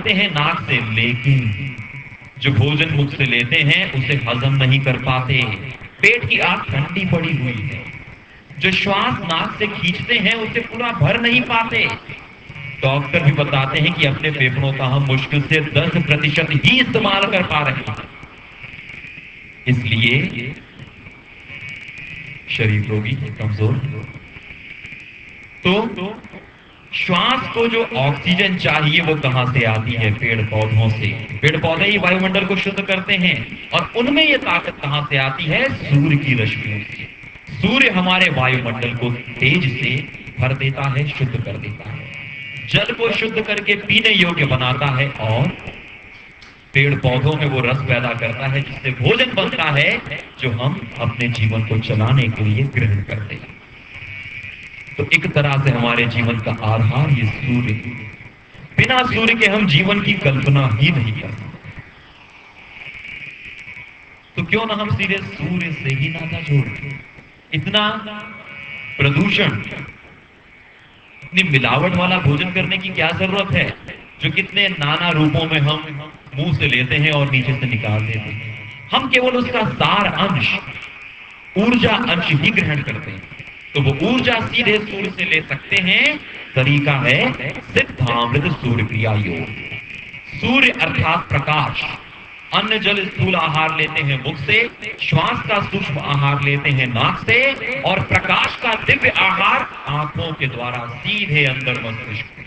लेते हैं नाक से, लेकिन जो भोजन मुख से लेते हैं उसे हजम नहीं कर पाते। पेट की आग ठंडी पड़ी हुई है। जो श्वास नाक से खींचते हैं उसे पूरा भर नहीं पाते। डॉक्टर भी बताते हैं कि अपने फेफड़ों का हम मुश्किल से 10% ही इस्तेमाल कर पा रहे हैं। इसलिए शरीर रोगी, कमजोर। तो श्वास को जो ऑक्सीजन चाहिए वो कहां से आती है? पेड़ पौधों से। पेड़ पौधे ही वायुमंडल को शुद्ध करते हैं। और उनमें ये ताकत कहां से आती है? सूर्य की रश्मियों से। सूर्य हमारे वायुमंडल को तेज से भर देता है, शुद्ध कर देता है, जल को शुद्ध करके पीने योग्य बनाता है, और पेड़ पौधों में वो रस पैदा करता है जिससे भोजन बनता है जो हम अपने जीवन को चलाने के लिए ग्रहण करते हैं। तो एक तरह से हमारे जीवन का आधार ये सूर्य। बिना सूर्य के हम जीवन की कल्पना ही नहीं कर सकते। तो क्यों ना हम सीधे सूर्य से ही नाता जोड़ें? इतना प्रदूषण, इतनी मिलावट वाला भोजन करने की क्या जरूरत है, जो कितने नाना रूपों में हम मुंह से लेते हैं और नीचे से निकाल देते हैं। हम केवल उसका सार अंश, ऊर्जा अंश ही ग्रहण करते हैं। तो वो ऊर्जा सीधे सूर्य से ले सकते हैं। तरीका है सिद्धामृत सूर्य क्रिया योग। सूर्य अर्थात प्रकाश। अन्न जल स्थूल आहार लेते हैं मुख से, श्वास का सूक्ष्म आहार लेते हैं नाक से, और प्रकाश का दिव्य आहार आंखों के द्वारा सीधे अंदर मस्तिष्क में।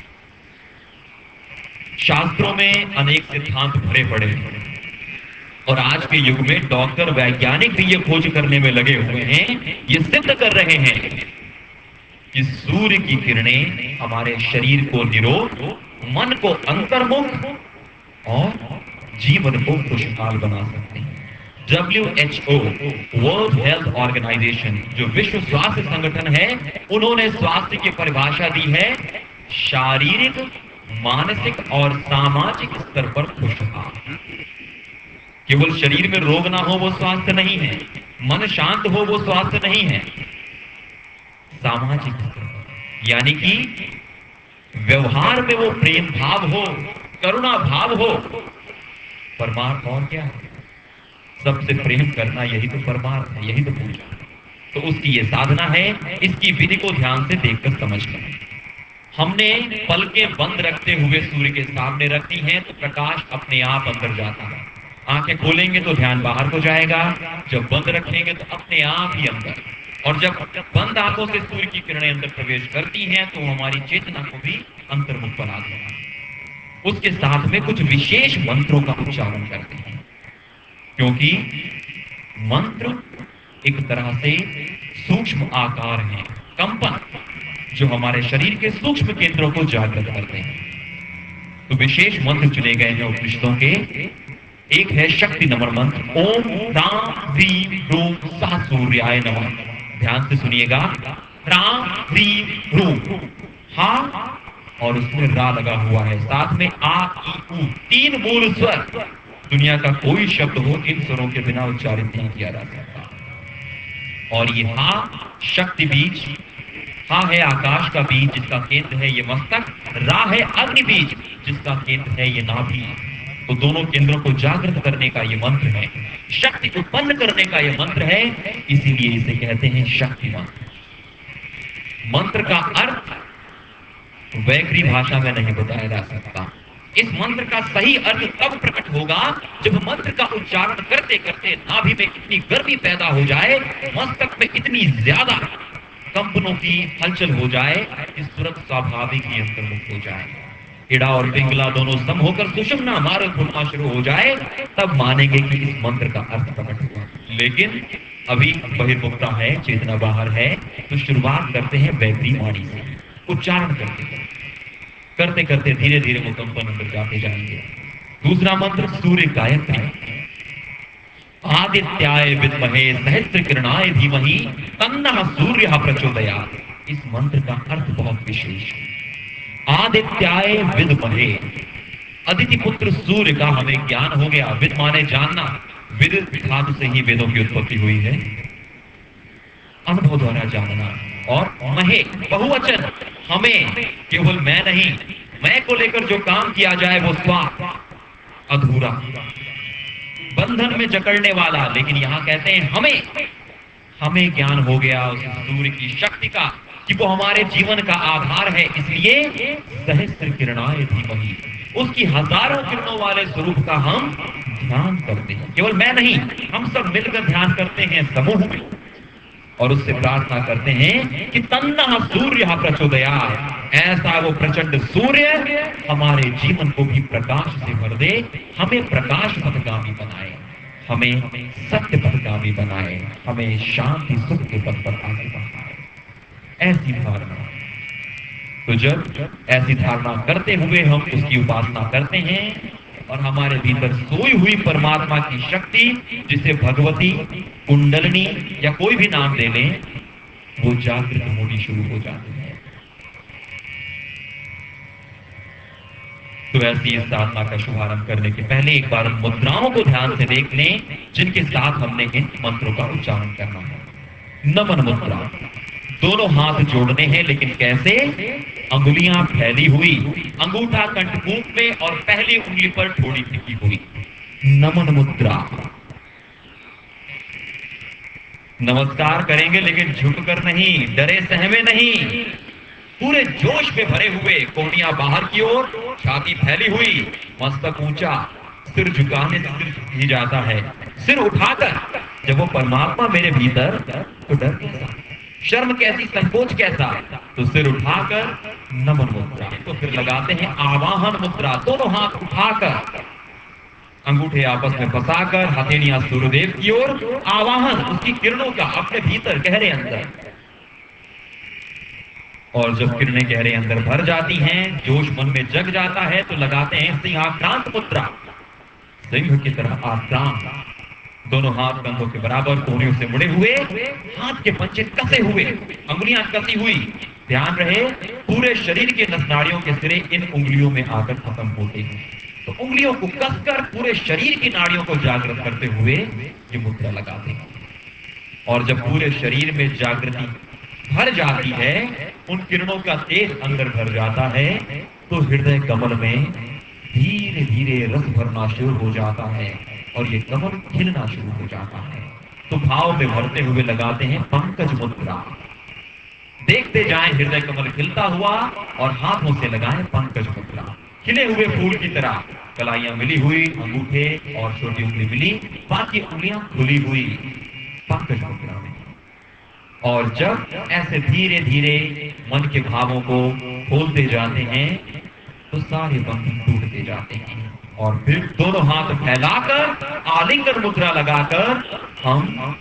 शास्त्रों में अनेक सिद्धांत भरे पड़े हैं, और आज के युग में डॉक्टर वैज्ञानिक भी ये खोज करने में लगे हुए हैं, ये सिद्ध कर रहे हैं कि सूर्य की किरणें हमारे शरीर को निरोग, मन को अंतर्मुख और जीवन को खुशहाल बना सकते हैं। WHO वर्ल्ड हेल्थ ऑर्गेनाइजेशन, जो विश्व स्वास्थ्य संगठन है, उन्होंने स्वास्थ्य की परिभाषा दी है शारीरिक, मानसिक और सामाजिक स्तर पर खुशहाल। केवल शरीर में रोग ना हो वो स्वास्थ्य नहीं है, मन शांत हो वो स्वास्थ्य नहीं है। सामाजिक स्तर पर, यानी कि व्यवहार में वो प्रेम भाव हो, करुणा भाव हो। परमार्थ और क्या है? सबसे प्रेम करना, यही तो परमार्थ है, यही तो पूजा। तो उसकी ये साधना है। इसकी विधि को ध्यान से देखकर समझकर हमने पलकें बंद रखते हुए सूर्य के सामने रखती हैं, तो प्रकाश अपने आप अंदर जाता है। आंखें खोलेंगे तो ध्यान बाहर को जाएगा, जब बंद रखेंगे तो अपने आप ही अंदर। और जब बंद आंखों से सूर्य की किरणें अंदर प्रवेश करती हैं तो हमारी चेतना को भी अंतर्मुख बना देगा। उसके साथ में कुछ विशेष मंत्रों का उच्चारण करते हैं, क्योंकि मंत्र एक तरह से सूक्ष्म आकार है, कंपन, जो हमारे शरीर के सूक्ष्म केंद्रों को जागृत करते हैं। तो विशेष मंत्र चुने गए हैं उपनिषदों के। एक है शक्ति नमन मंत्र, ओम राम ह्रीम रूम सह सूर्याय नमः। ध्यान से सुनिएगा, राम ह्रीम रूम, हा और उसमें रा लगा हुआ है, साथ में आ ई उ, 3 मूल स्वर। दुनिया का कोई शब्द हो इन स्वरों के बिना उच्चारित नहीं किया जा सकता। और ये हा शक्ति बीज, हा है आकाश का बीज जिसका केंद्र है ये मस्तक, रा है अग्नि बीज जिसका केंद्र है ये नाभि। तो दोनों केंद्रों को जागृत करने का ये मंत्र है, शक्ति उत्पन्न करने का ये मंत्र है, इसीलिए इसे कहते हैं शक्ति मंत्र। मंत्र का अर्थ वैखरी भाषा में नहीं बताया जा सकता। इस मंत्र का सही अर्थ तब प्रकट होगा जब मंत्र का उच्चारण करते करते नाभि में इतनी गर्मी पैदा हो जाए, मस्तक में इतनी ज्यादा कंपनों की हलचल हो जाए कि तुरंत स्वाभाविक ही अंतर्मुख हो जाए। इड़ा और पिंगला दोनों सम होकर सुषुम्ना मार्ग खुलना शुरू हो जाए, तब मानेंगे कि इस मंत्र का अर्थ प्रकट हुआ। लेकिन अभी बहिर्मुखता है, चेतना बाहर है, तो शुरुआत करते हैं वैखरी वाणी से, उच्चारण करते करते धीरे धीरे वो कंपन अंदर जाते जाएंगे। दूसरा मंत्र सूर्य गायत्री, आदित्याय विद्महे सहस्त्र किरणाय धीमहि तन्नः सूर्यः प्रचोदयात्। इस मंत्र का अर्थ बहुत विशेष है। आदित्याय विद्महे, अदिति पुत्र सूर्य का हमें ज्ञान हो गया। विद माने जानना, विद धातु से ही वेदों की उत्पत्ति हुई है, अनुभव द्वारा जानना। और महे बहुवचन, हमें केवल मैं नहीं, मैं को लेकर जो काम किया जाए वो स्वार्थ अधूरा, बंधन में जकड़ने वाला। लेकिन यहां कहते हैं हमें ज्ञान हो गया उस सूर्य की शक्ति का कि वो हमारे जीवन का आधार है, इसलिए सहस्त्र किरणाए धीमहि, उसकी हजारों किरणों वाले स्वरूप का हम ध्यान करते हैं। केवल मैं नहीं, हम सब मिलकर ध्यान करते हैं समूह में, और उससे प्रार्थना करते हैं कि तन्नः सूर्य प्रचोदयात्, ऐसा वो प्रचंड सूर्य हमारे जीवन को भी प्रकाश से भर दे, हमें प्रकाश पथगामी बनाए, हमें सत्य पथगामी बनाए, हमें शांति सुख के पथ पर आगे बढ़ाए। ऐसी धारणा, तो जब ऐसी धारणा करते हुए हम उसकी उपासना करते हैं और हमारे भीतर सोई हुई परमात्मा की शक्ति, जिसे भगवती, कुंडलिनी या कोई भी नाम दे लें, वो जागृत होनी शुरू हो जाती है। तो ऐसी इस साधना का शुभारंभ करने के पहले एक बार मुद्राओं को ध्यान से देख लें जिनके साथ हमने इन मंत्रों का उच्चारण करना है। नमन मुद्रा, दोनों हाथ जोड़ने हैं, लेकिन कैसे? अंगुलियां फैली हुई, अंगूठा कंठकूप में और पहली उंगली पर थोड़ी टिकी हुई। नमन मुद्रा, नमस्कार करेंगे लेकिन झुककर नहीं, डरे सहमे नहीं, पूरे जोश में भरे हुए, कोहनियां बाहर की ओर, छाती फैली हुई, मस्तक ऊंचा, सिर झुकाने से सिर झुक ही जाता है। सिर उठाकर जब वो परमात्मा मेरे भीतर, तो डर कैसा, शर्म कैसी, संकोच कैसा, तो सिर उठाकर नमन मुद्रा। तो फिर लगाते हैं आवाहन मुद्रा, दोनों हाथ उठाकर, अंगूठे आपस में फंसाकर, हथेलियां सूर्यदेव की ओर, आवाहन उसकी किरणों का अपने भीतर गहरे अंदर। और जब किरणें गहरे अंदर भर जाती हैं, जोश मन में जग जाता है, तो लगाते हैं सिंहाक्रांत मुद्रा, सिंह की तरह आक्रांत, दोनों हाथ कंधों के बराबर, कोहनियों से मुड़े हुए, हाथ के पंजे कसे हुए, अंगुलियां कसी हुई। ध्यान रहे पूरे शरीर के नस नाड़ियों के सिरे इन उंगलियों में आकर खत्म होते हैं, तो उंगलियों को कसकर पूरे शरीर की नाड़ियों को जागृत करते हुए ये मुद्रा लगाते हैं। और जब पूरे शरीर में जागृति भर जाती है, उन किरणों का तेज अंदर भर जाता है, तो हृदय कमल में धीरे धीरे रस भरना शुरू हो जाता है और ये कमल खिलना शुरू हो जाता है। तो भाव में भरते हुए लगाते हैं पंकज मुद्रा, देखते जाएं हृदय कमल खिलता हुआ, और हाथों से लगाएं पंकज मुद्रा, खिले हुए फूल की तरह, कलाइयां मिली हुई, अंगूठे और छोटी उंगली मिली, बाकी उंगलियां खुली हुई पंकज मुद्रा में। और जब ऐसे धीरे धीरे मन के भावों को खोलते जाते हैं, तो सारे बंधन टूटते जाते हैं, और फिर दोनों हाथ फैलाकर आलिंगन मुद्रा लगाकर हम